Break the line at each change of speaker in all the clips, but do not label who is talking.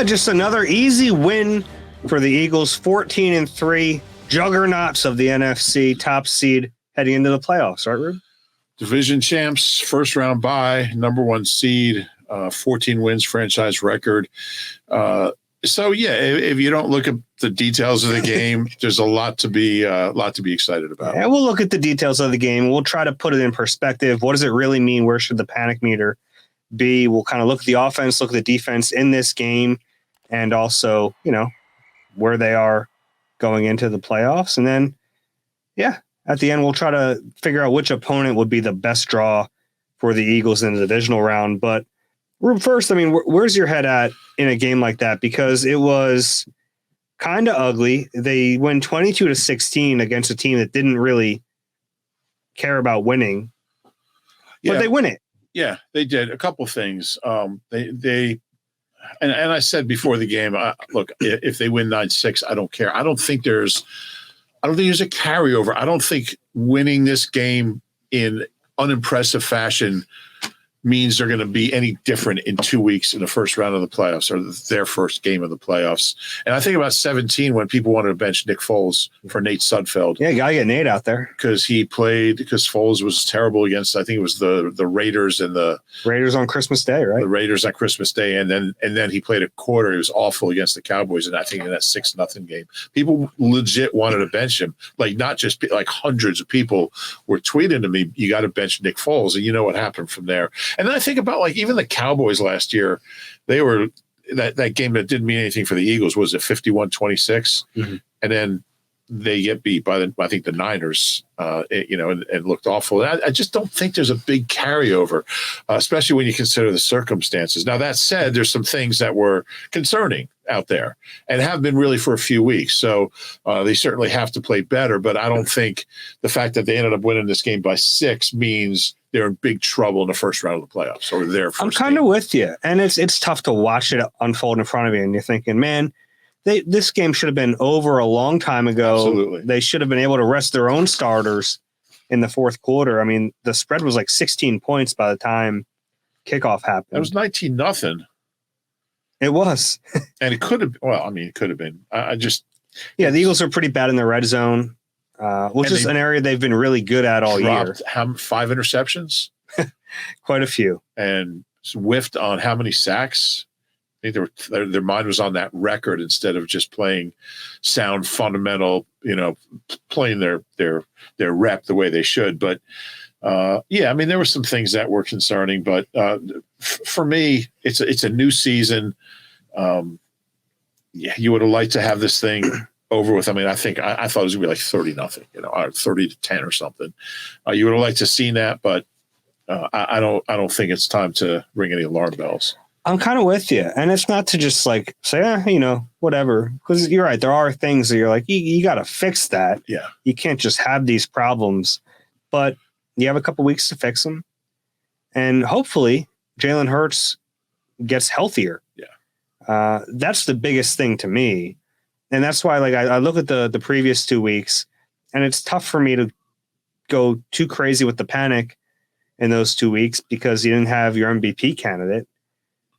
Just another easy win for the Eagles, 14-3, juggernauts of the NFC, top seed heading into the playoffs, right, Rube?
Division champs, first round bye, number 1 seed, 14 wins, franchise record. So yeah, if you don't look at the details of the game, there's a lot to be excited about.
And we'll look at the details of the game. We'll try to put it in perspective. What does it really mean? Where should the panic meter be? We'll kind of look at the offense, look at the defense in this game, and also, where they are going into the playoffs. And then, at the end, we'll try to figure out which opponent would be the best draw for the Eagles in the divisional round. But first, where's your head at in a game like that? Because it was kind of ugly. They win 22-16 against a team that didn't really care about winning, but they win it.
Yeah, they did a couple things. And I said before the game, look, if they win 9-6, I don't care. I don't think there's a carryover. I don't think winning this game in unimpressive fashion means they're going to be any different in 2 weeks in the first round of the playoffs or their first game of the playoffs. And I think about 17 when people wanted to bench Nick Foles for Nate Sudfeld.
Yeah, got to get Nate out there.
Because Foles was terrible against, I think it was the Raiders and the
Raiders on Christmas Day, right?
The Raiders on Christmas Day. And then he played a quarter. He was awful against the Cowboys. And I think in that 6-0 game, people legit wanted to bench him. Like not just like hundreds of people were tweeting to me, you got to bench Nick Foles. And you know what happened from there. And then I think about like even the Cowboys last year, they were that game that didn't mean anything for the Eagles. Was it 51-26? Mm-hmm. And then they get beat by I think the Niners, and looked awful. I just don't think there's a big carryover, especially when you consider the circumstances. Now, that said, there's some things that were concerning out there and have been really for a few weeks. So they certainly have to play better, but I don't think the fact that they ended up winning this game by 6 means they're in big trouble in the first round of the playoffs or their first
I'm kind of with you. And it's tough to watch it unfold in front of you. And you're thinking, man, this game should have been over a long time ago.
Absolutely.
They should have been able to rest their own starters in the fourth quarter. I mean, the spread was like 16 points by the time kickoff happened.
It was 19-0.
It was.
And it could have, it could have been.
The Eagles are pretty bad in the red zone, which is an area they've been really good at all year.
5 interceptions?
Quite a few.
And whiffed on how many sacks? I think their mind was on that record instead of just playing sound, fundamental, playing their rep the way they should. But there were some things that were concerning. But for me, it's a new season. You would have liked to have this thing over with. I mean, I thought it was gonna be like 30-0, or 30-10 or something. You would have liked to seen that, but I don't think it's time to ring any alarm bells.
I'm kind of with you. And it's not to just like say, whatever. Because you're right. There are things that you're like, you got to fix that.
Yeah.
You can't just have these problems. But you have a couple weeks to fix them. And hopefully Jalen Hurts gets healthier.
Yeah.
That's the biggest thing to me. And that's why I look at the previous 2 weeks, and it's tough for me to go too crazy with the panic in those 2 weeks because you didn't have your MVP candidate.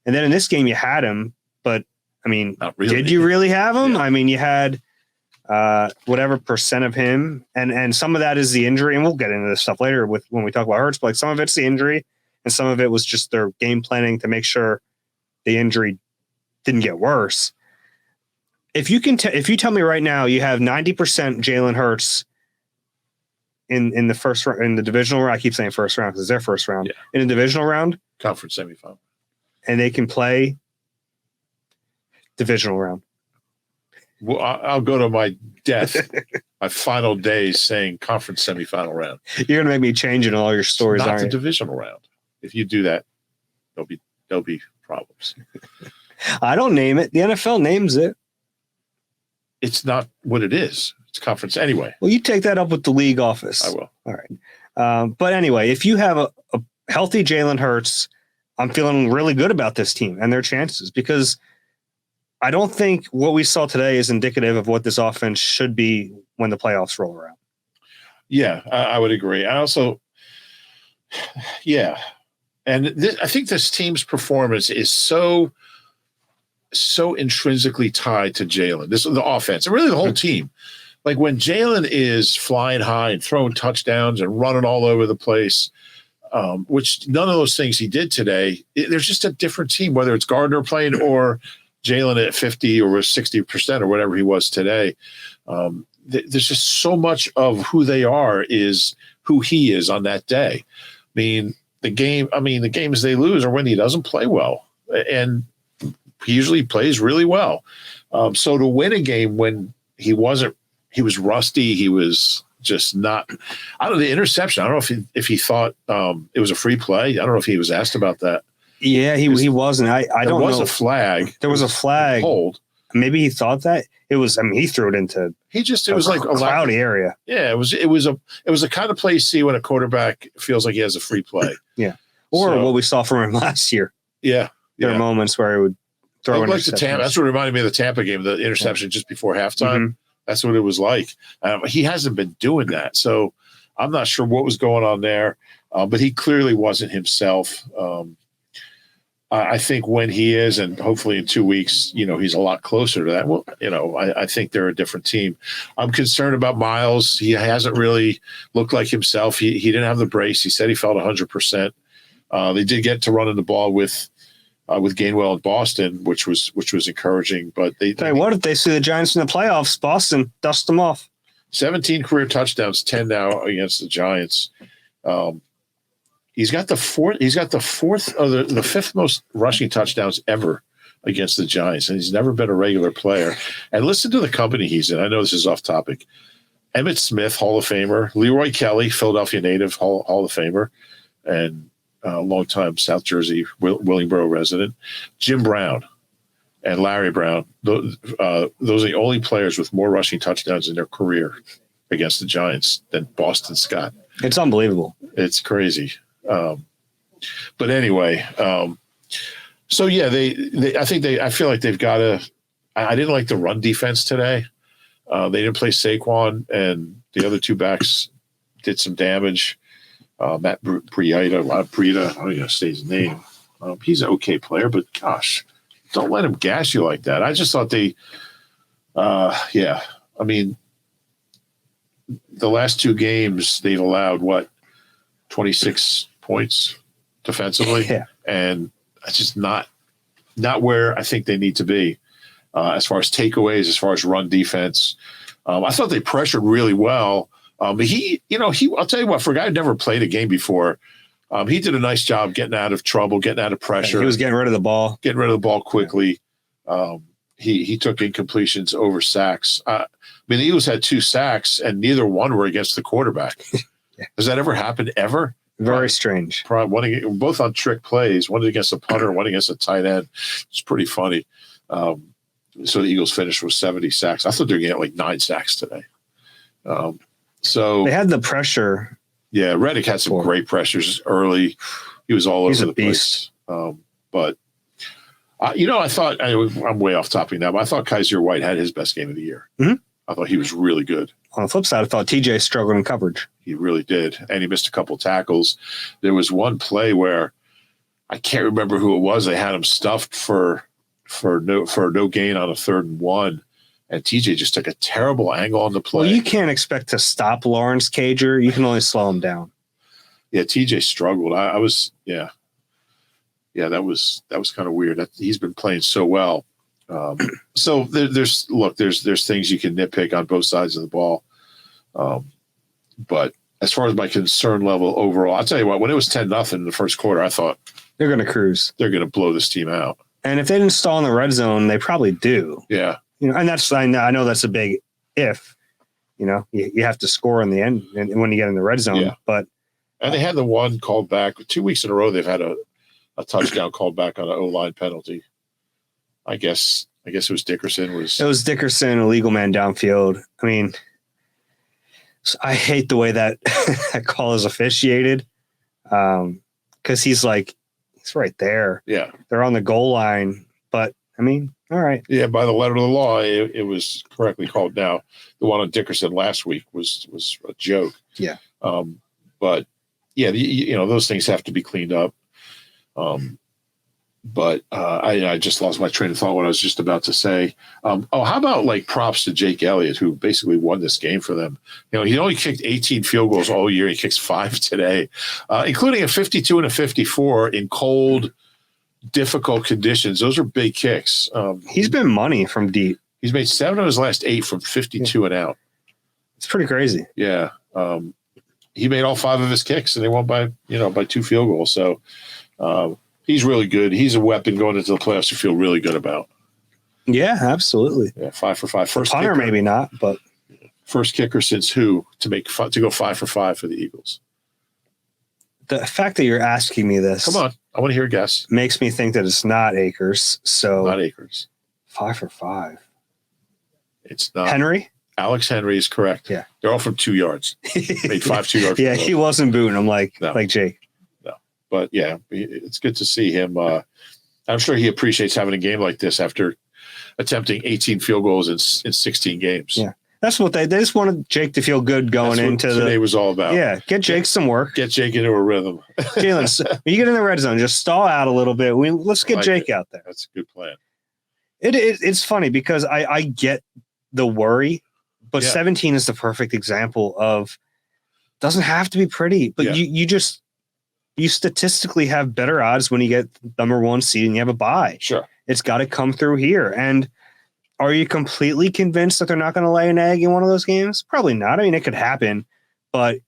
And then in this game, you had him, but
not really.
Did you really have him?
Yeah.
You had whatever percent of him, and some of that is the injury, and we'll get into this stuff later when we talk about Hurts. But some of it's the injury, and some of it was just their game planning to make sure the injury didn't get worse. If you tell me right now you have 90% Jalen Hurts in the first round, in the divisional round, I keep saying first round because it's their first round.
Yeah.
In the divisional round,
conference semifinal.
And they can play divisional round.
Well, I'll go to my death, my final days saying conference semifinal round.
You're going to make me change in all your stories,
Not
aren't
the
you?
divisional round. If you do that, there'll be problems.
I don't name it. The NFL names it.
It's not what it is. It's conference anyway.
Well, you take that up with the league office.
I will.
All right. But anyway, if you have a healthy Jalen Hurts, I'm feeling really good about this team and their chances because I don't think what we saw today is indicative of what this offense should be when the playoffs roll around.
Yeah, I would agree. I also, and I think this team's performance is so so intrinsically tied to Jalen. This is the offense and really the whole team. Like when Jalen is flying high and throwing touchdowns and running all over the place, which none of those things he did today, there's just a different team, whether it's Gardner playing or Jalen at 50 or 60% or whatever he was today. There's just so much of who they are is who he is on that day. The games they lose are when he doesn't play well. And he usually plays really well. So to win a game when he was rusty, he was just not. I don't know, the interception. I don't know if he thought it was a free play. I don't know if he was asked about that.
Yeah, he wasn't. I don't know.
There was a flag.
There was a flag.
Hold.
Maybe he thought that it was. I mean, he threw it into.
It was like a
cloudy area.
Yeah, it was the kind of play you see when a quarterback feels like he has a free play.
Yeah, or what we saw from him last year.
Yeah,
there are moments where he would throw.
Like the Tampa. That's what reminded me of the Tampa game, the interception just before halftime. Mm-hmm. That's what it was like. He hasn't been doing that, so I'm not sure what was going on there. But he clearly wasn't himself. I think when he is, and hopefully in 2 weeks, he's a lot closer to that. Well, I think they're a different team. I'm concerned about Miles. He hasn't really looked like himself. He didn't have the brace. He said he felt 100%. They did get to running the ball with Gainwell in Boston, which was encouraging. But
what if they see the Giants in the playoffs? Boston dust them off.
17 career touchdowns, 10 now against the Giants. He's got the fifth most rushing touchdowns ever against the Giants, and he's never been a regular player. And listen to the company he's in. I know this is off topic. Emmitt Smith, Hall of Famer. Leroy Kelly, Philadelphia native, Hall of Famer, and longtime South Jersey Willingboro resident. Jim Brown and Larry Brown. Those are the only players with more rushing touchdowns in their career against the Giants than Boston Scott.
It's unbelievable.
It's crazy. But anyway, so yeah, I feel like they've got to. I didn't like the run defense today. They didn't play Saquon, and the other two backs did some damage. Matt Breida, I'm going to say his name. He's an okay player, but gosh, don't let him gas you like that. I just thought the last two games they've allowed 26 points defensively, and it's just not where I think they need to be as far as takeaways, as far as run defense. I thought they pressured really well. I'll tell you what, for a guy who never played a game before, he did a nice job getting out of trouble, getting out of pressure.
He was getting rid of the ball
quickly. He took incompletions over sacks. The Eagles had 2 sacks, and neither one were against the quarterback. Has that ever happened ever?
Very strange.
Both on trick plays, one against a punter, one against a tight end. It's pretty funny. So the Eagles finished with 70 sacks. I thought they were getting like 9 sacks today. So
they had the pressure.
Yeah, Reddick had some great pressures early. He was all over the
beast.
Place. But I thought I'm way off topic now, but I thought Kaiser White had his best game of the year.
Mm-hmm.
I thought he was really good.
On the flip side, I thought TJ struggled in coverage.
He really did, and he missed a couple tackles. There was one play where I can't remember who it was. They had him stuffed for no gain on a 3rd and 1, and TJ just took a terrible angle on the play.
Well, you can't expect to stop Lawrence Cager. You can only slow him down.
Yeah, TJ struggled. That was kind of weird. He's been playing so well. So there's things you can nitpick on both sides of the ball. But as far as my concern level overall, I'll tell you what, when it was 10-0 in the first quarter, I thought
they're going to cruise.
They're going to blow this team out.
And if they didn't stall in the red zone, they probably do.
Yeah.
And I know that's a big if. You have to score in the end when you get in the red zone. Yeah.
And they had the one called back 2 weeks in a row. They've had a touchdown called back on an O-line penalty. I guess it was Dickerson. It was
Dickerson, a legal man downfield. I mean, I hate the way that call is officiated because he's right there.
Yeah.
They're on the goal line. But, I mean, all right.
Yeah, by the letter of the law, it was correctly called. Now, the one on Dickerson last week was a joke.
Yeah.
But, yeah, those things have to be cleaned up. But I just lost my train of thought what I was just about to say. How about like props to Jake Elliott, who basically won this game for them? He only kicked 18 field goals all year. He kicks 5 today, including a 52 and a 54 in cold, difficult conditions. Those are big kicks.
He's been money from deep.
He's made 7 of his last 8 from 52 and out.
It's pretty crazy.
Yeah. He made all 5 of his kicks, and they won by 2 field goals. So he's really good. He's a weapon going into the playoffs to feel really good about.
Yeah, absolutely.
Yeah, 5 for 5.
First punter, maybe not, but
first kicker since who to go 5 for 5 for the Eagles.
The fact that you're asking me this,
come on, I want to hear a guess.
Makes me think that it's not Akers. So
not Akers.
5 for 5.
It's not
Henry.
Alex Henry is correct.
Yeah,
they're all from 2 yards. Made 5 2-yard.
Yeah, he wasn't booting him like Jake.
No, but yeah, it's good to see him. I'm sure he appreciates having a game like this after attempting 18 field goals in 16 games.
Yeah, that's what they just wanted Jake to feel good going into
today was all about.
Yeah, get Jake some work.
Get Jake into a rhythm.
Jalen, when you get in the red zone, just stall out a little bit. Let's get Jake out there.
That's a good plan.
It's funny because I get the worry, but 17 is the perfect example of doesn't have to be pretty, but you statistically have better odds when you get number 1 seed and you have a bye.
Sure.
It's got to come through here. And are you completely convinced that they're not going to lay an egg in one of those games? Probably not. I mean, it could happen, but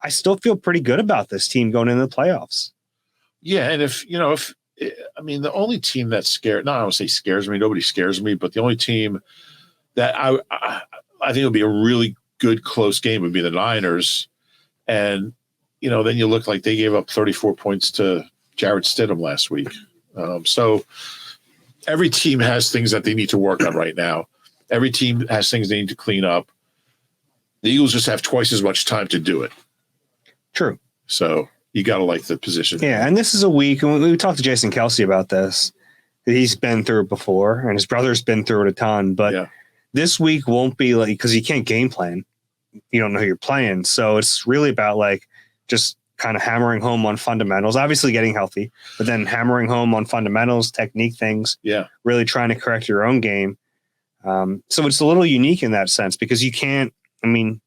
I still feel pretty good about this team going into the playoffs.
Yeah. And the only team that's scared, I don't say scares me, nobody scares me, but the only team that I think it'll be a really good close game would be the Niners. And, then you look like they gave up 34 points to Jarrett Stidham last week. So every team has things that they need to work on right now. Every team has things they need to clean up. The Eagles just have twice as much time to do it.
True.
So you got to like the position.
Yeah, and this is a week, and we talked to Jason Kelsey about this. He's been through it before, and his brother's been through it a ton, but this week won't be like, because you can't game plan. You don't know who you're playing. So it's really about like just kind of hammering home on fundamentals, obviously getting healthy, but then hammering home on fundamentals, technique things. Yeah. Really trying to correct your own game. So it's a little unique in that sense because you can't, what are you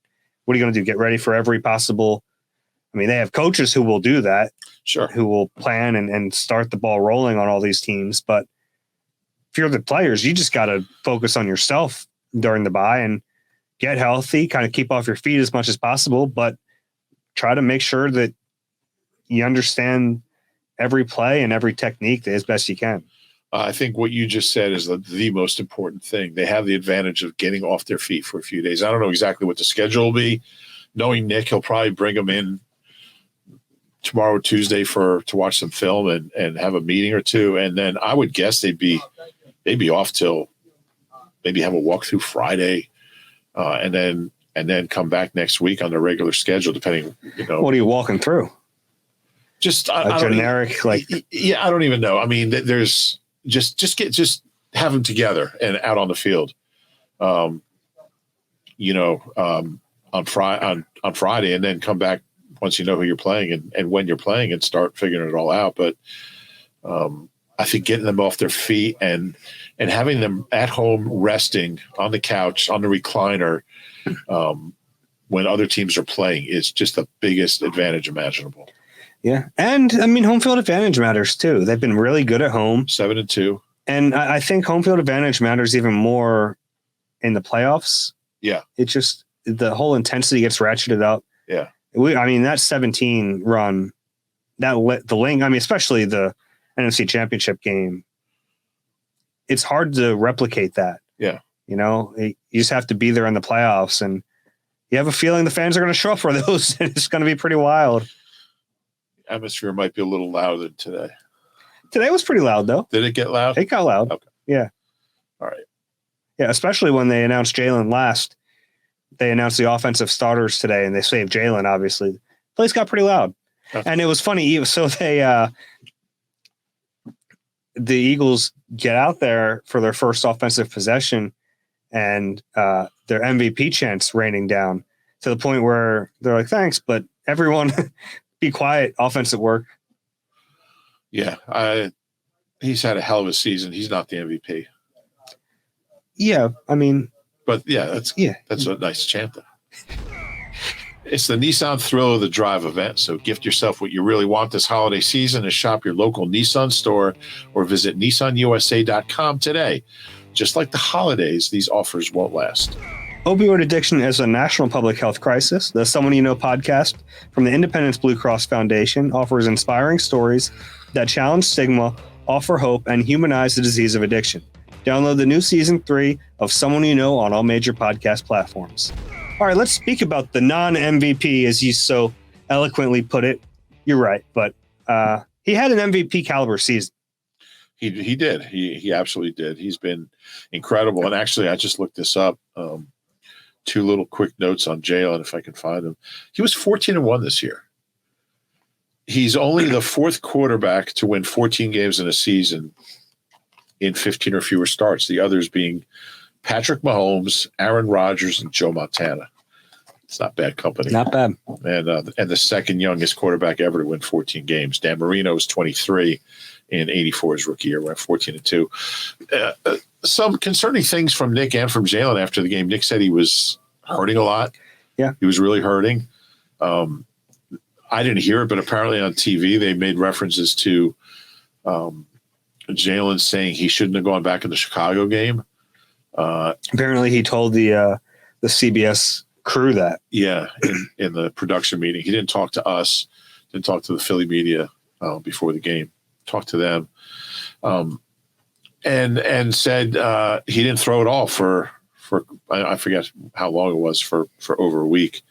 going to do? Get ready for every possible. They have coaches who will do that. Sure. Who will plan and start the ball rolling on all these teams. But if you're the players, you just got to focus on yourself during the bye and get healthy, kind of keep off your feet as much as possible, but try to make sure that you understand every play and every technique as best you can.
I think what you just said is the most important thing. They have the advantage of getting off their feet for a few days. I don't know exactly what the schedule will be. Knowing Nick, he'll probably bring them in tomorrow or Tuesday to watch some film and have a meeting or two. And then I would guess they'd be off till maybe have a walkthrough Friday, and then come back next week on their regular schedule, depending.
What are you walking through?
Just
a generic, like.
Yeah, I don't even know. There's just have them together and out on the field. On Friday, and then come back once you know who you're playing and when you're playing and start figuring it all out. But I think getting them off their feet and having them at home resting on the couch, on the recliner, when other teams are playing is just the biggest advantage imaginable.
Yeah. And home field advantage matters too. They've been really good at home.
7-2.
And I think home field advantage matters even more in the playoffs. Yeah. It just, the whole intensity gets ratcheted up. Yeah. That 17 run, the link, especially the NFC Championship game, it's hard to replicate that. Yeah. You just have to be there in the playoffs, and you have a feeling the fans are going to show up for those, and it's going to be pretty wild.
Atmosphere might be a little louder than today.
Today was pretty loud, though.
Did it get loud?
It got loud. Okay. Yeah.
All right.
Yeah, especially when they announced Jalen last. They announced the offensive starters today, and they saved Jalen, obviously. The place got pretty loud. Okay. And it was funny. So the Eagles get out there for their first offensive possession, and their MVP chants raining down to the point where they're like, thanks, but everyone be quiet, offensive work.
Yeah. He's had a hell of a season. He's not the MVP.
Yeah, I mean,
but that's a nice chant though. It's the Nissan Thrill of the Drive event, so gift yourself what you really want this holiday season and shop your local Nissan store or visit nissanusa.com today. Just like the holidays, these offers won't last.
Opioid addiction is a national public health crisis. The Someone You Know podcast from the Independence Blue Cross Foundation offers inspiring stories that challenge stigma, offer hope, and humanize the disease of addiction. Download the new season 3 of Someone You Know on all major podcast platforms. All right, let's speak about the non-MVP, as you so eloquently put it. You're right, but he had an MVP caliber season.
He did. He absolutely did. He's been incredible. And actually, I just looked this up. 2 little quick notes on Jalen, if I can find them. He was 14-1 this year. He's only the 4th quarterback to win 14 games in a season in 15 or fewer starts. The others being Patrick Mahomes, Aaron Rodgers, and Joe Montana. It's not bad company.
Not bad.
And the second youngest quarterback ever to win 14 games. Dan Marino was 23 in 84 his rookie year, went 14-2. Some concerning things from Nick and from Jalen after the game. Nick said he was hurting a lot.
Yeah.
He was really hurting. I didn't hear it, but apparently on TV they made references to Jalen saying he shouldn't have gone back in the Chicago game.
Apparently he told the CBS crew that.
Yeah, in the production meeting. He didn't talk to us, didn't talk to the Philly media before the game. Talked to them. And said he didn't throw it all for I forget how long it was, for over a week.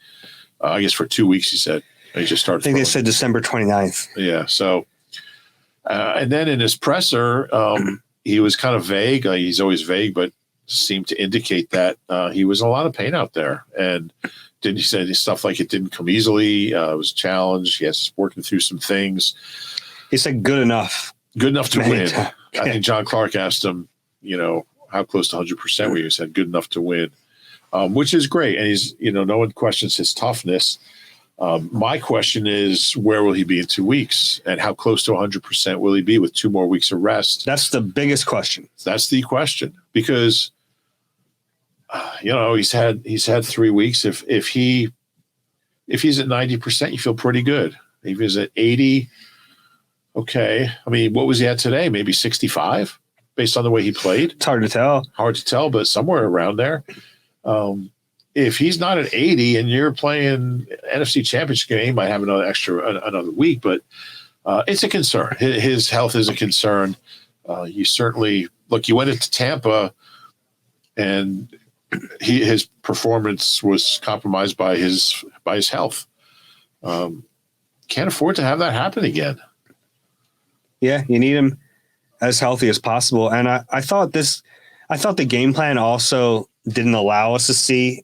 I guess for 2 weeks, he said. He just started.
I think they said December 29th.
Yeah. So, and then in his presser, he was kind of vague. He's always vague, but seemed to indicate that he was in a lot of pain out there. And he said stuff like it didn't come easily. It was a challenge. He was working through some things.
He said good enough.
Good enough to win.
Yeah.
I think John Clark asked him, how close to 100% were you? He said good enough to win, which is great. And he's, no one questions his toughness. My question is, where will he be in 2 weeks? And how close to 100% will he be with 2 more weeks of rest?
That's the biggest question.
That's the question. Because, he's had 3 weeks. If he's at 90%, you feel pretty good. If he's at 80, okay. I mean, what was he at today? Maybe 65 based on the way he played?
It's hard to tell.
Hard to tell, but somewhere around there. If he's not at 80 and you're playing NFC Championship game, he might have another week, but it's a concern. His health is a concern. You certainly look. You went into Tampa, and his performance was compromised by his health. Can't afford to have that happen again.
Yeah, you need him as healthy as possible. And I thought the game plan also didn't allow us to see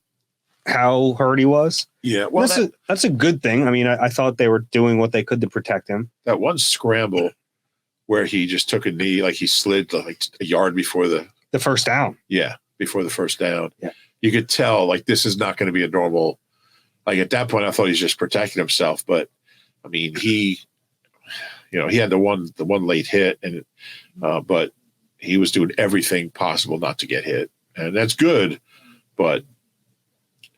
how hurt he was.
Yeah, well,
that's a good thing. I mean, I thought they were doing what they could to protect him.
That one scramble where he just took a knee, like he slid like a yard before the
first down.
Yeah, before the first down.
Yeah,
you could tell like this is not going to be a normal. Like at that point, I thought he was just protecting himself, but I mean he had the one late hit, and but he was doing everything possible not to get hit, and that's good, but.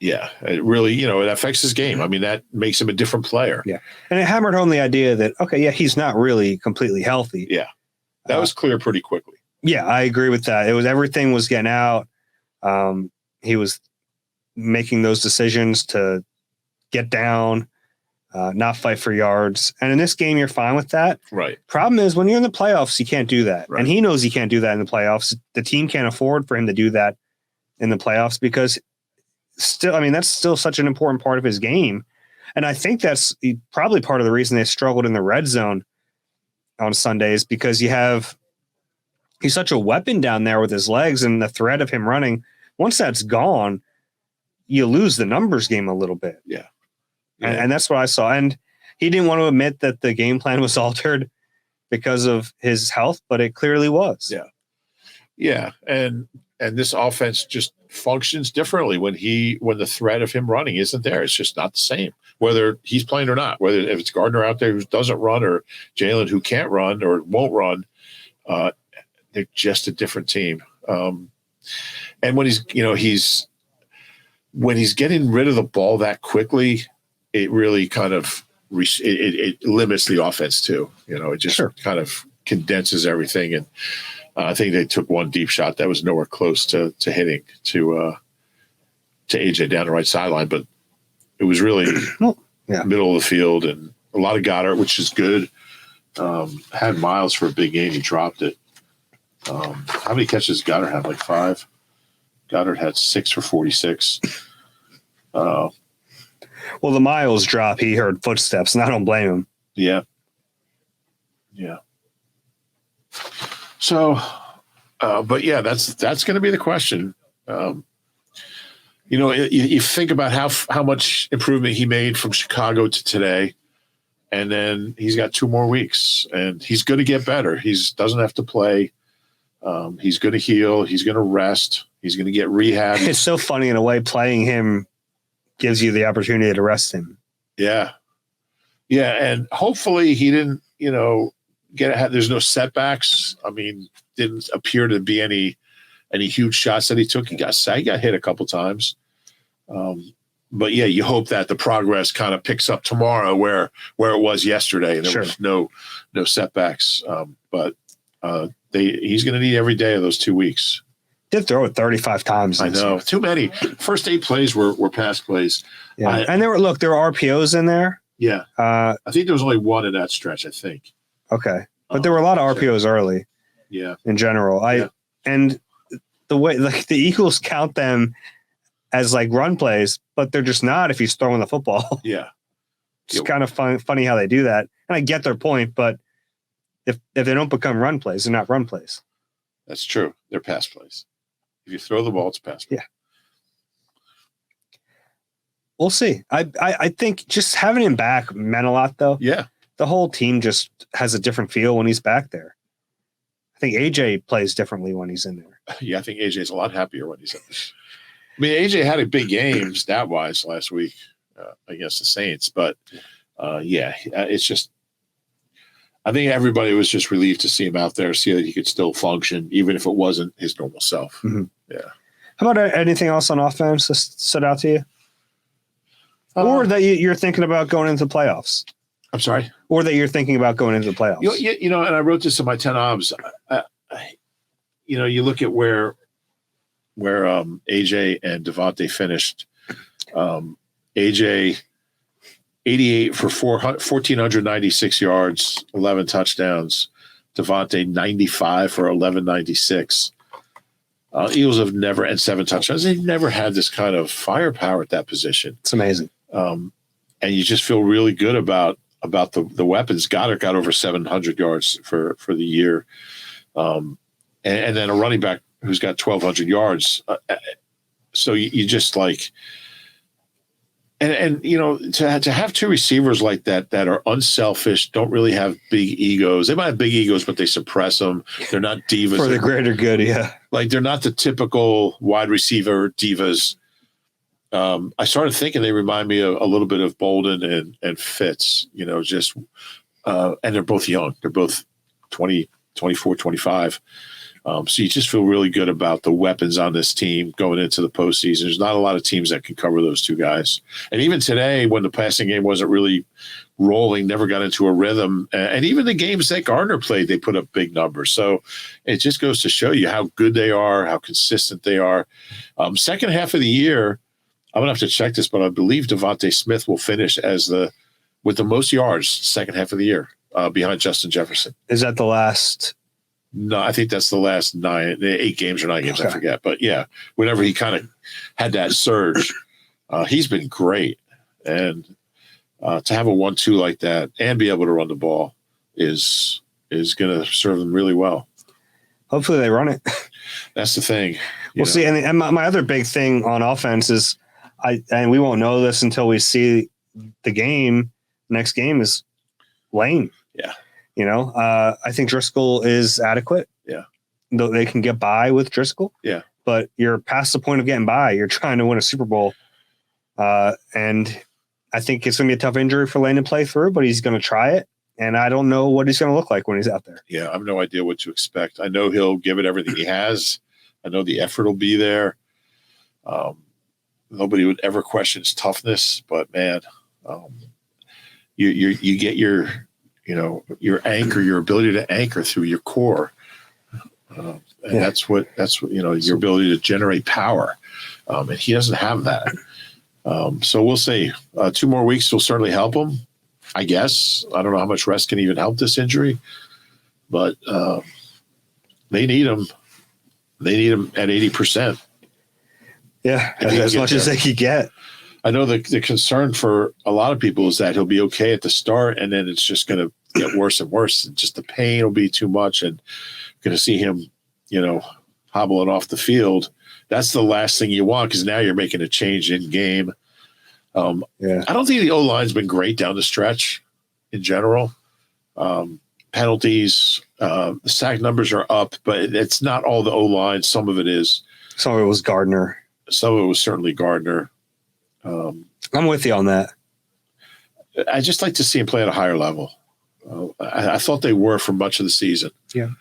Yeah, it really, it affects his game. I mean, that makes him a different player.
Yeah. And it hammered home the idea that, okay, yeah, he's not really completely healthy.
Yeah. That was clear pretty quickly.
Yeah, I agree with that. Everything was getting out. He was making those decisions to get down, not fight for yards. And in this game, you're fine with that.
Right.
Problem is when you're in the playoffs, you can't do that.
Right.
And he knows he can't do that in the playoffs. The team can't afford for him to do that in the playoffs because that's still such an important part of his game. And I think that's probably part of the reason they struggled in the red zone on Sundays, because he's such a weapon down there with his legs and the threat of him running. Once that's gone, you lose the numbers game a little bit.
Yeah.
And that's what I saw. And he didn't want to admit that the game plan was altered because of his health, but it clearly was.
Yeah. Yeah. And this offense just functions differently when the threat of him running isn't there. It's just not the same, whether he's playing or not, whether if it's Gardner out there who doesn't run or Jalen who can't run or won't run. They're just a different team. And when he's getting rid of the ball that quickly, it really kind of it limits the offense too. It just kind of condenses everything. And I think they took one deep shot that was nowhere close to hitting to AJ down the right sideline, but it was really middle of the field and a lot of Goddard, which is good. Had Miles for a big game. He dropped it. How many catches did Goddard have? Like 5. Goddard had 6 for 46.
Well, the Miles drop, he heard footsteps, and I don't blame him.
Yeah. Yeah. So, but yeah, that's going to be the question. You think about how much improvement he made from Chicago to today, and then he's got 2 more weeks, and he's going to get better. He doesn't have to play. He's going to heal. He's going to rest. He's going to get rehab.
It's so funny in a way. Playing him gives you the opportunity to rest him.
Yeah, yeah, and hopefully he didn't. There's no setbacks. I mean, didn't appear to be any huge shots that he took. He got hit a couple times. But yeah, you hope that the progress kind of picks up tomorrow where it was yesterday, and there was no setbacks. But he's going to need every day of those 2 weeks.
Did throw it 35 times.
I know, too many. First 8 plays were pass plays.
Yeah, and there were RPOs in there.
Yeah, I think there was only 1 in that stretch. I think. Okay,
but there were a lot of RPOs early.
Yeah,
in general, and the way the Eagles count them as like run plays, but they're just not if he's throwing the football.
Yeah,
it's kind of funny how they do that, and I get their point, but if they don't become run plays, they're not run plays.
That's true. They're pass plays. If you throw the ball, it's a pass play.
Yeah. We'll see. I think just having him back meant a lot, though.
Yeah.
The whole team just has a different feel when he's back there. I think AJ plays differently when he's in there.
Yeah, I think AJ's a lot happier when he's in there. I mean, AJ had a big game stat-wise last week against the Saints, but it's just I think everybody was just relieved to see him out there, see that he could still function, even if it wasn't his normal self.
Mm-hmm.
Yeah.
How about anything else on offense that stood out to you? Or that you're thinking about going into the playoffs?
I'm sorry?
Or that you're thinking about going into the playoffs?
And I wrote this in my 10 obs. You look at where AJ and Devontae finished. AJ 88 for 1,496 yards, 11 touchdowns. Devontae 95 for 1,196. Eagles have never, and 7 touchdowns. They've never had this kind of firepower at that position.
It's amazing.
And you just feel really good about the weapons. Goddard got over 700 yards for the year. And then a running back who's got 1,200 yards. So you just like, and to have 2 receivers like that are unselfish, don't really have big egos. They might have big egos, but they suppress them. They're not divas.
For the greater good, yeah.
Like they're not the typical wide receiver divas. I started thinking they remind me a little bit of Bolden and Fitz, and they're both young. They're both 20, 24, 25. So you just feel really good about the weapons on this team going into the postseason. There's not a lot of teams that can cover those 2 guys. And even today, when the passing game wasn't really rolling, never got into a rhythm. And even the games that Gardner played, they put up big numbers. So it just goes to show you how good they are, how consistent they are. Second half of the year, I'm going to have to check this, but I believe Devontae Smith will finish with the most yards second half of the year behind Justin Jefferson.
Is that the last?
No, I think that's the last 8 games or 9 games. Okay. I forget. But yeah, whenever he kind of had that surge, he's been great. And to have a 1-2 like that and be able to run the ball is going to serve them really well.
Hopefully they run it.
That's the thing.
We'll see. And my other big thing on offense is and we won't know this until we see the game. Next game is Lane.
Yeah.
I think Driscoll is adequate.
Yeah.
They can get by with Driscoll.
Yeah.
But you're past the point of getting by. You're trying to win a Super Bowl. And I think it's going to be a tough injury for Lane to play through, but he's going to try it. and I don't know what he's going to look like when he's out there.
Yeah, I have no idea what to expect. I know he'll give it everything he has. I know the effort will be there. Nobody would ever question his toughness, but man, you get your anchor, your ability to anchor through your core, and that's what your ability to generate power, and he doesn't have that. So we'll see. 2 more weeks will certainly help him, I guess. I don't know how much rest can even help this injury, but they need him. They need him at 80%.
Yeah, as much as they could get.
I know the concern for a lot of people is that he'll be okay at the start, and then it's just going to get worse and worse. And just the pain will be too much, and going to see him, hobbling off the field. That's the last thing you want, because now you're making a change in game. I don't think the O-line's been great down the stretch in general. Penalties, the sack numbers are up, but it's not all the O-line. Some of it is.
Some of it was Gardner.
Some of it was certainly Gardner.
I'm with you on that.
I just like to see him play at a higher level. I thought they were for much of the season.
Yeah.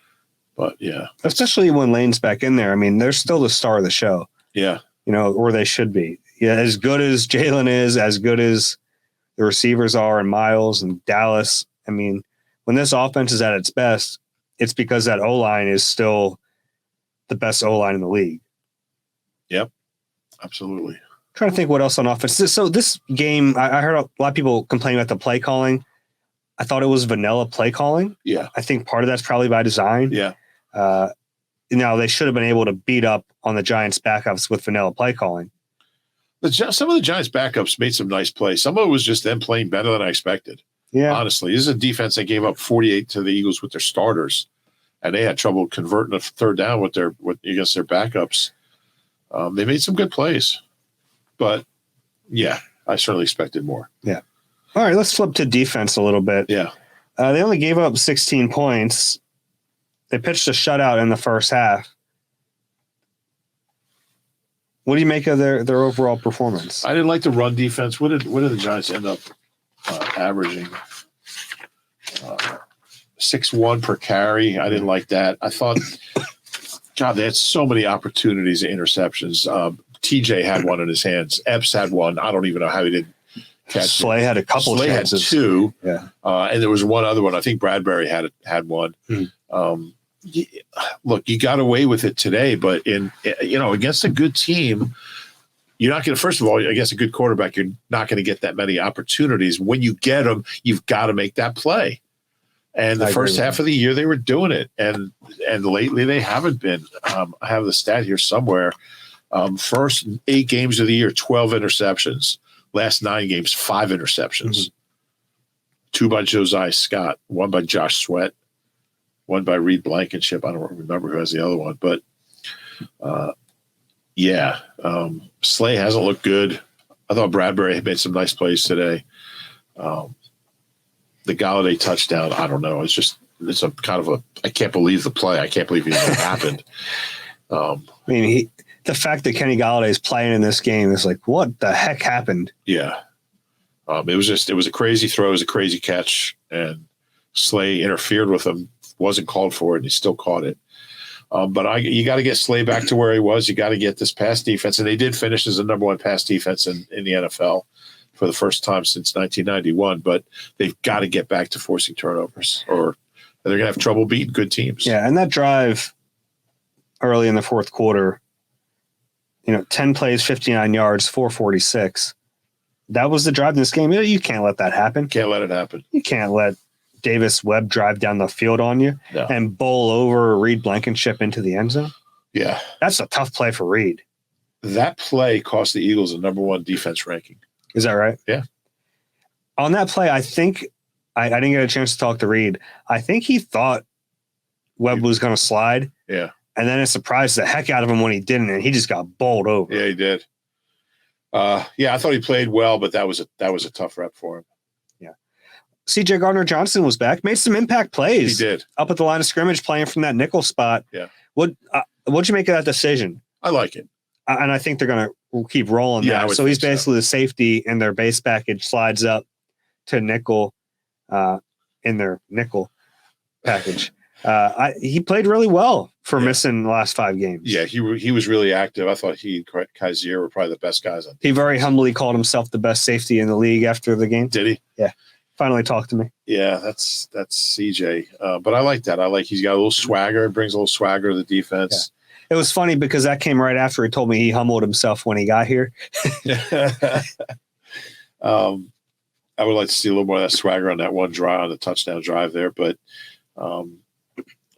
But, yeah.
Especially when Lane's back in there. I mean, they're still the star of the show.
Yeah.
Or they should be. Yeah, as good as Jalen is, as good as the receivers are, and Miles and Dallas. I mean, when this offense is at its best, it's because that O-line is still the best O-line in the league.
Yep. Absolutely.
Trying to think what else on offense. So this game, I heard a lot of people complaining about the play calling. I thought it was vanilla play calling.
Yeah.
I think part of that's probably by design.
Yeah.
Now they should have been able to beat up on the Giants backups with vanilla play calling.
Some of the Giants backups made some nice plays. Some of it was just them playing better than I expected.
Yeah.
Honestly, this is a defense that gave up 48 to the Eagles with their starters, and they had trouble converting a third down against their backups. They made some good plays, but yeah, I certainly expected more.
Yeah. All right, let's flip to defense a little bit.
Yeah.
They only gave up 16 points. They pitched a shutout in the first half. What do you make of their overall performance?
I didn't like the run defense. What did the Giants end up averaging? 6.1 per carry. I didn't like that. I thought, God, they had so many opportunities and interceptions. TJ had one in his hands. Epps had one. I don't even know how he didn't catch it.
Slay had a couple
Slay
chances.
Had 2.
Yeah.
And there was one other one. I think Bradbury had one. Look, you got away with it today, but against a good team, you're not going to, first of all, against a good quarterback, you're not going to get that many opportunities. When you get them, you've got to make that play. And the first half of the year, they were doing it. And lately, they haven't been. I have the stat here somewhere. First 8 games of the year, 12 interceptions. Last 9 games, 5 interceptions. 2 by Josiah Scott, 1 by Josh Sweat, 1 by Reed Blankenship. I don't remember who has the other one. But, Slay hasn't looked good. I thought Bradbury had made some nice plays today. The Galladay touchdown, I don't know. It's a kind of a, I can't believe the play. I can't believe it even happened.
The fact that Kenny Galladay is playing in this game is like, what the heck happened?
Yeah. It was a crazy throw. It was a crazy catch, and Slay interfered with him. Wasn't called for it, and he still caught it. But you got to get Slay back to where he was. You got to get this pass defense, and they did finish as the number 1 pass defense in the NFL for the first time since 1991. But they've got to get back to forcing turnovers, or they're going to have trouble beating good teams.
Yeah, and that drive early in the fourth quarter, 10 plays, 59 yards, 446. That was the drive in this game. You can't let that happen.
Can't let it happen.
You can't let Davis Webb drive down the field on you and bowl over Reed Blankenship into the end zone.
Yeah.
That's a tough play for Reed.
That play cost the Eagles a number 1 defense ranking.
Is that right?
Yeah.
On that play, I think I didn't get a chance to talk to Reed. I think he thought Webb was going to slide.
Yeah.
And then it surprised the heck out of him when he didn't, and he just got bowled over.
Yeah, he did. I thought he played well, but that was a tough rep for him.
Yeah. C.J. Gardner-Johnson was back, made some impact plays.
He did.
Up at the line of scrimmage, playing from that nickel spot.
Yeah.
What'd you make of that decision?
I like it.
And I think they're going to keep rolling that. So he's basically the safety, and their base package slides up to nickel. in their nickel package. He played really well for missing the last 5 games.
Yeah, he was really active. I thought he and Kaiser were probably the best guys on.
He very humbly called himself the best safety in the league after the game.
Did he?
Yeah. Finally talked to me.
Yeah, that's CJ. But I like that. He's got a little swagger, brings a little swagger to the defense.
Yeah. It was funny because that came right after he told me he humbled himself when he got here.
I would like to see a little more of that swagger on that one drive, on the touchdown drive there. But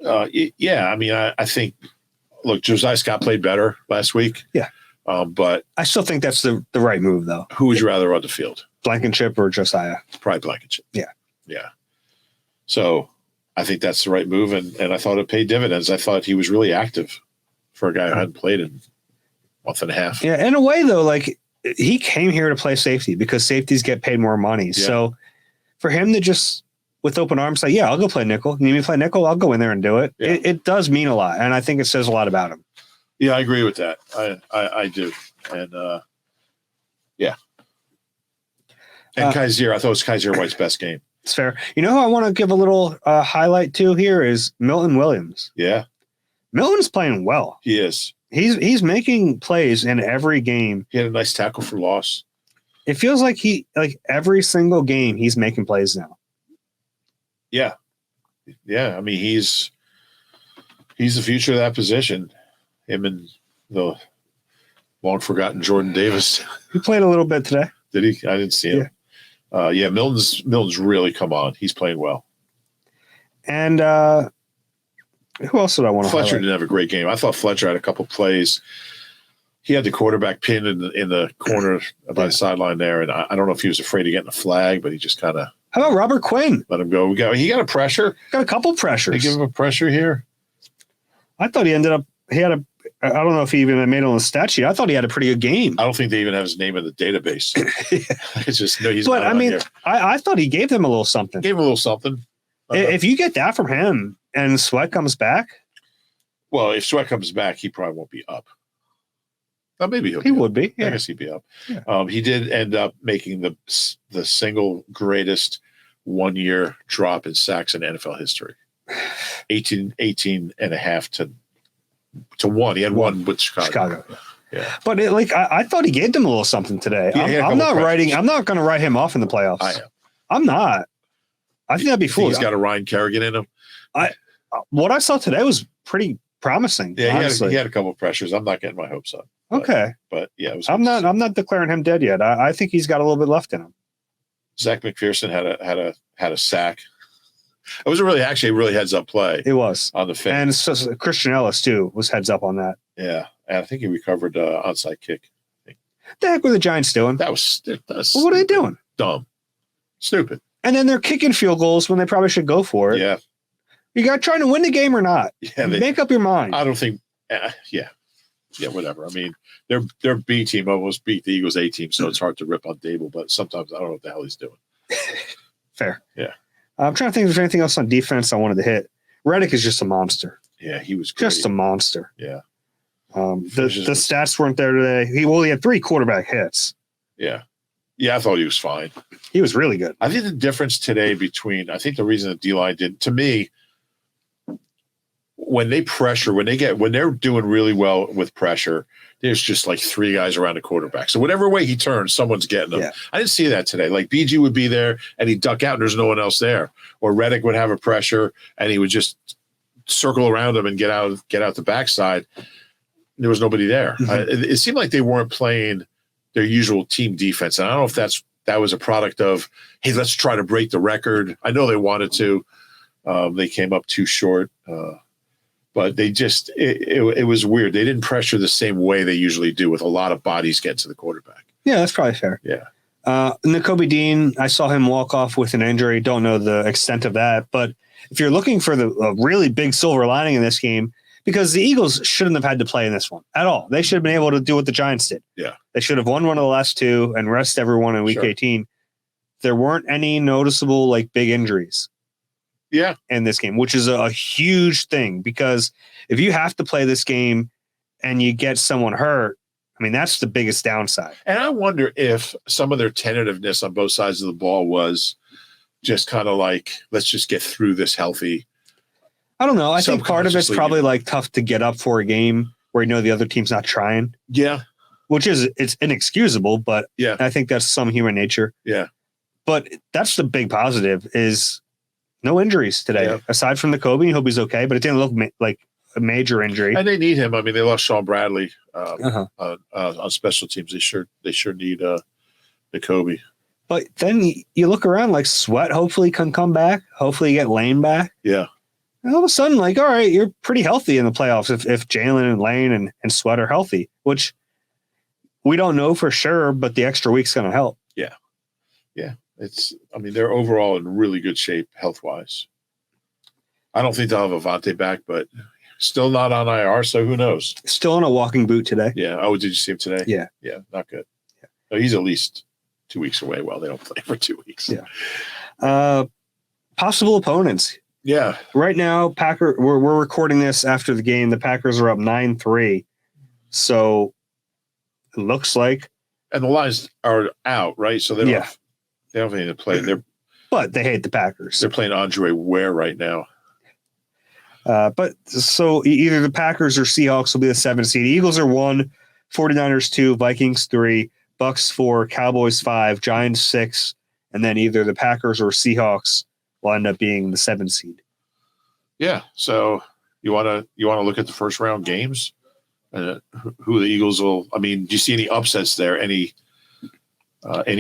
yeah, I mean, I think, look, Josiah Scott played better last week.
Yeah.
But
I still think that's the right move, though.
Who would you rather on the field?
Blankenship or Josiah?
Probably Blankenship.
Yeah.
Yeah. So I think that's the right move, and I thought it paid dividends. I thought he was really active for a guy who hadn't played in a month and a half.
Yeah, in a way, though, like he came here to play safety because safeties get paid more money. Yeah. So for him to just with open arms say, yeah, I'll go play nickel. You need me to play nickel? I'll go in there and do it. Yeah. It does mean a lot, and I think it says a lot about him.
Yeah, I agree with that. I do. And yeah. And Kaiser, I thought it was Kaiser White's best game.
It's fair. You know who I want to give a little highlight to here is Milton Williams.
Yeah.
Milton's playing well.
He is.
He's making plays in every game.
He had a nice tackle for loss.
It feels like every single game he's making plays now.
Yeah. Yeah. I mean, he's the future of that position. Him and the long forgotten Jordan Davis.
He played a little bit today.
Did he? I didn't see him. Yeah. Milton's really come on. He's playing well. And
who else did I want to
Fletcher
highlight?
didn't have a great game. I thought Fletcher had a couple plays. He had the quarterback pinned in the corner by the sideline there, and I don't know if he was afraid of getting a flag, but he just kind of.
How about Robert Quinn?
Let him go. He got a pressure.
Got a couple pressures.
They give him a pressure here.
I thought he had I don't know if he even made it on the stat sheet. I thought he had a pretty good game.
I don't think they even have his name in the database. It's just no. He's.
But I mean, I thought he gave them a little something.
Gave him a little something.
If you get that from him and Sweat comes back.
Well, if Sweat comes back, he probably won't be up. Well, maybe
he would be. Yeah.
I guess he'd be up. Yeah. He did end up making the single greatest 1-year drop in sacks in NFL history. 18 and a half to 1. He had one with Chicago. Yeah.
But I thought he gave them a little something today. Yeah, I'm not going to write him off in the playoffs.
I am.
I'm not. I think that'd be foolish.
He's got a Ryan Kerrigan in him.
What I saw today was pretty promising.
Yeah, he had a couple of pressures. I'm not getting my hopes up.
Okay.
But yeah, it was
I'm not declaring him dead yet. I think he's got a little bit left in him.
Zach McPherson had a sack. It was really heads up play.
It was
on the fin.
And so Christian Ellis too was heads up on that.
Yeah, and I think he recovered onside kick.
The heck were the Giants doing?
That was
what are they doing?
Dumb, stupid.
And then they're kicking field goals when they probably should go for it.
Yeah,
you got trying to win the game or not?
Yeah,
make up your mind.
I don't think. Yeah, whatever. I mean, their B team almost beat the Eagles A team, so it's hard to rip on Dable. But sometimes I don't know what the hell he's doing.
Fair.
Yeah.
I'm trying to think if there's anything else on defense I wanted to hit. Reddick is just a monster.
Yeah, he was great.
Just a monster.
Yeah.
The stats weren't there today. He had 3 quarterback hits.
Yeah. Yeah, I thought he was fine.
He was really good.
I think the difference today I think the reason the D-line did, to me, when they pressure, when they're doing really well with pressure, there's just like 3 guys around the quarterback. So whatever way he turns, someone's getting him. Yeah. I didn't see that today. Like BG would be there and he'd duck out and there's no one else there. Or Reddick would have a pressure and he would just circle around him and get out the backside. There was nobody there. Mm-hmm. It seemed like they weren't playing their usual team defense. And I don't know if that was a product of, hey, let's try to break the record. I know they wanted to. They came up too short. But they just it was weird. They didn't pressure the same way they usually do with a lot of bodies getting to the quarterback.
Yeah, that's probably fair.
Yeah.
Nakobe Dean, I saw him walk off with an injury. Don't know the extent of that. But if you're looking for a really big silver lining in this game, because the Eagles shouldn't have had to play in this one at all. They should have been able to do what the Giants did.
Yeah.
They should have won one of the last 2 and rest everyone in week 18. There weren't any noticeable big injuries.
Yeah.
In this game, which is a huge thing, because if you have to play this game and you get someone hurt, I mean, that's the biggest downside.
And I wonder if some of their tentativeness on both sides of the ball was just kind of like, let's just get through this healthy.
I don't know. I think part of it's
Subconsciously,
probably like tough to get up for a game where you know the other team's not trying,
Yeah.
which is it's inexcusable, but
Yeah.
I think that's some human nature.
Yeah.
But that's the big positive is no injuries today.
Yeah.
Aside from the Kobe, I hope he's okay, but it didn't look like a major injury.
And they need him. I mean, they lost Sean Bradley
Uh-huh.
on special teams. They sure need the Kobe.
But then you look around like Sweat hopefully can come back. Hopefully you get Lane back.
Yeah.
And all of a sudden, like, all right, you're pretty healthy in the playoffs if Jalen and Lane and Sweat are healthy, which we don't know for sure, but the extra week's going to help.
Yeah. Yeah. They're overall in really good shape health-wise. I don't think they'll have Avante back, but still not on IR, so who knows?
Still on a walking boot today.
Yeah. Oh, did you see him today?
Yeah.
Yeah, not good.
Yeah.
No, he's at least 2 weeks away. Well, they don't play for 2 weeks.
Yeah. Possible opponents.
Yeah.
Right now, we're recording this after the game. The Packers are up 9-3. So it looks like.
And the lines are out, right? So they don't need to play.
But they hate the Packers.
They're playing Andre Ware right now.
But so either the Packers or Seahawks will be the 7th seed. Eagles are 1, 49ers 2, Vikings 3, Bucks 4, Cowboys 5, Giants 6, and then either the Packers or Seahawks will end up being the 7th seed.
Yeah. So you want to look at the first round games, who the Eagles will. I mean, do you see any upsets there? Any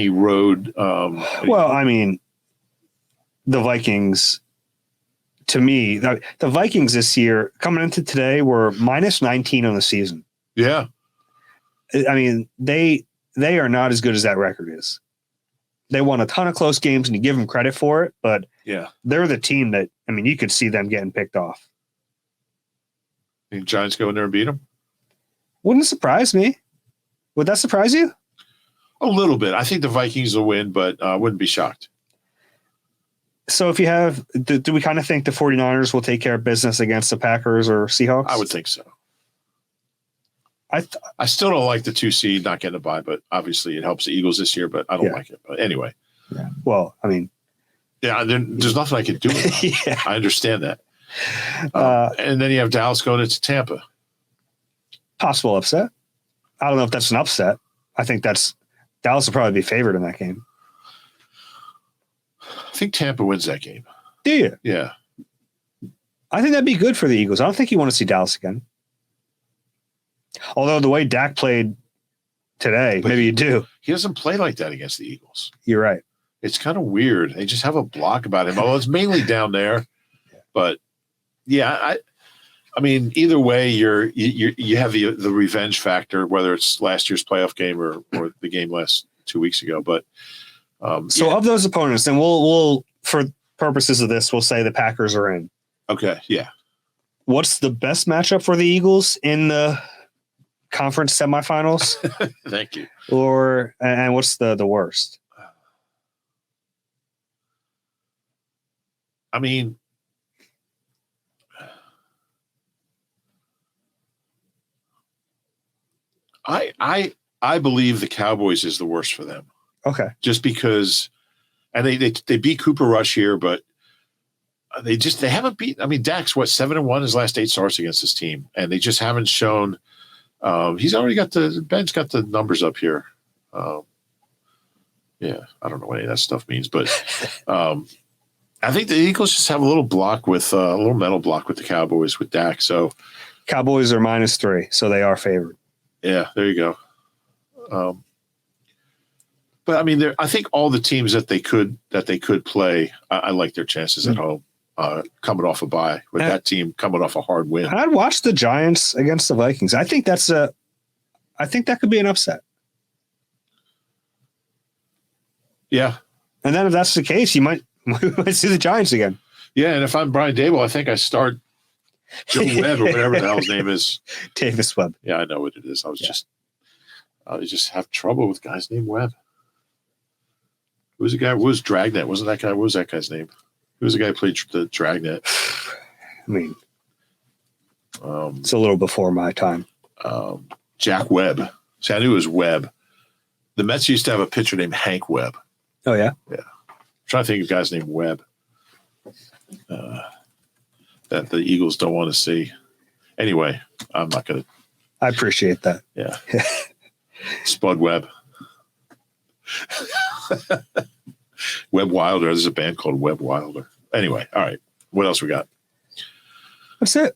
road?
Well, I mean, the Vikings. To me, the Vikings this year coming into today were minus 19 on the season.
Yeah.
I mean, they are not as good as that record is. They won a ton of close games, and you give them credit for it, but
Yeah.
they're the team that, I mean, you could see them getting picked off.
Think Giants go in there and beat them?
Wouldn't surprise me. Would that surprise you?
A little bit. I think the Vikings will win, but I wouldn't be shocked.
So if you have, do we kind of think the 49ers will take care of business against the Packers or Seahawks?
I would think so.
I
still don't like the 2 seed not getting a bye, but obviously it helps the Eagles this year, but I don't like it. But anyway.
Yeah. Well, I mean.
Yeah, there's nothing I can do with that.
Yeah.
I understand that. And then you have Dallas going into Tampa.
Possible upset. I don't know if that's an upset. I think Dallas will probably be favored in that game.
I think Tampa wins that game.
Do you?
Yeah.
I think that'd be good for the Eagles. I don't think you want to see Dallas again. Although the way Dak played today, but maybe you do.
He doesn't play like that against the Eagles.
You're right.
It's kind of weird. They just have a block about him. Well, it's mainly down there, but yeah, I mean, either way, you have the revenge factor, whether it's last year's playoff game or the game last 2 weeks ago. But
of those opponents, then we'll for purposes of this, we'll say the Packers are in.
Okay, yeah.
What's the best matchup for the Eagles in the conference semifinals?
Thank you.
And what's the worst?
I mean, I believe the Cowboys is the worst for them.
Okay.
Just because, and they beat Cooper Rush here, but they haven't beat. I mean, Dak's 7-1 his last 8 starts against this team, and they just haven't shown. He's already got Ben's got the numbers up here. Yeah, I don't know what any of that stuff means, but I think the Eagles just have a little block with a little mental block with the Cowboys with Dak. So
Cowboys are -3, so they are favored.
Yeah, there you go. But I mean, I think all the teams that they could play, I like their chances at home. Coming off a bye with that team coming off a hard win.
I'd watch the Giants against the Vikings. I think that could be an upset.
Yeah,
and then if that's the case, you might see the Giants again.
Yeah, and if I'm Brian Dable, I think I start Joe Webb or whatever the hell his name is.
Davis Webb.
Yeah, I know what it is. I just have trouble with guys named Webb. Who was the guy? Who was Dragnet? Wasn't that guy? What was that guy's name? Who was the guy who played the Dragnet?
I mean, it's a little before my time.
Jack Webb. See, I knew it was Webb. The Mets used to have a pitcher named Hank Webb.
Oh, yeah?
Yeah. trying to think of a guy's named Webb that the Eagles don't want to see. Anyway, I'm not going to.
I appreciate that.
Yeah. Spud Webb. Webb Wilder. There's a band called Webb Wilder. Anyway, all right. What else we got?
That's it.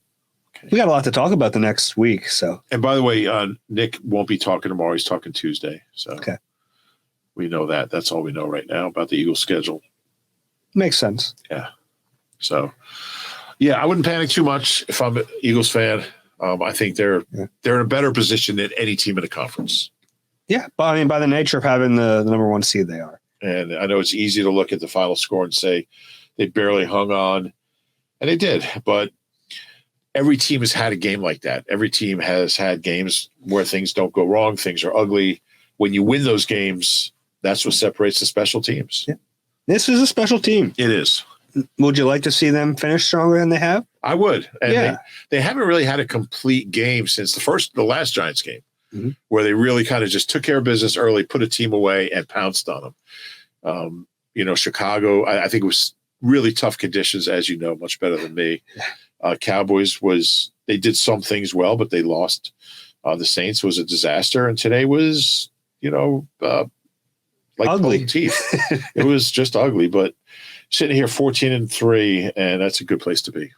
Okay. We got a lot to talk about the next week. So,
and by the way, Nick won't be talking tomorrow. He's talking Tuesday. So
okay.
We know that. That's all we know right now about the Eagles schedule.
Makes sense.
Yeah. So, yeah, I wouldn't panic too much if I'm an Eagles fan. I think they're in a better position than any team in the conference.
Yeah, but I mean, by the nature of having the number 1 seed, they are.
And I know it's easy to look at the final score and say they barely hung on, and they did. But every team has had a game like that. Every team has had games where things don't go wrong, things are ugly. When you win those games, that's what separates the special teams.
Yeah. This is a special team.
It is.
Would you like to see them finish stronger than they have?
I would. And
yeah.
They haven't really had a complete game since the last Giants game, where they really kind of just took care of business early, put a team away, and pounced on them. Chicago, I think it was really tough conditions, as you know, much better than me. Cowboys they did some things well, but they lost. The Saints was a disaster, and today was, like
ugly
pulling teeth. It was just ugly, but sitting here 14-3, and that's a good place to be.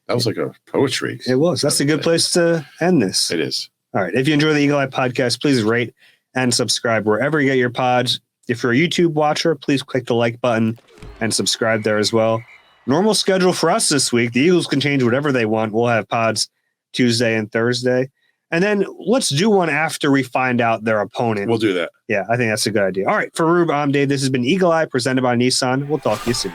That was like a poetry.
It was. That's a good place to end this.
It is.
All right. If you enjoy the Eagle Eye podcast, please rate and subscribe wherever you get your pods. If you're a YouTube watcher, please click the like button and subscribe there as well. Normal schedule for us this week. The Eagles can change whatever they want. We'll have pods Tuesday and Thursday. And then let's do one after we find out their opponent.
We'll do that.
Yeah, I think that's a good idea. All right. For Rube, I'm Dave. This has been Eagle Eye presented by Nissan. We'll talk to you soon.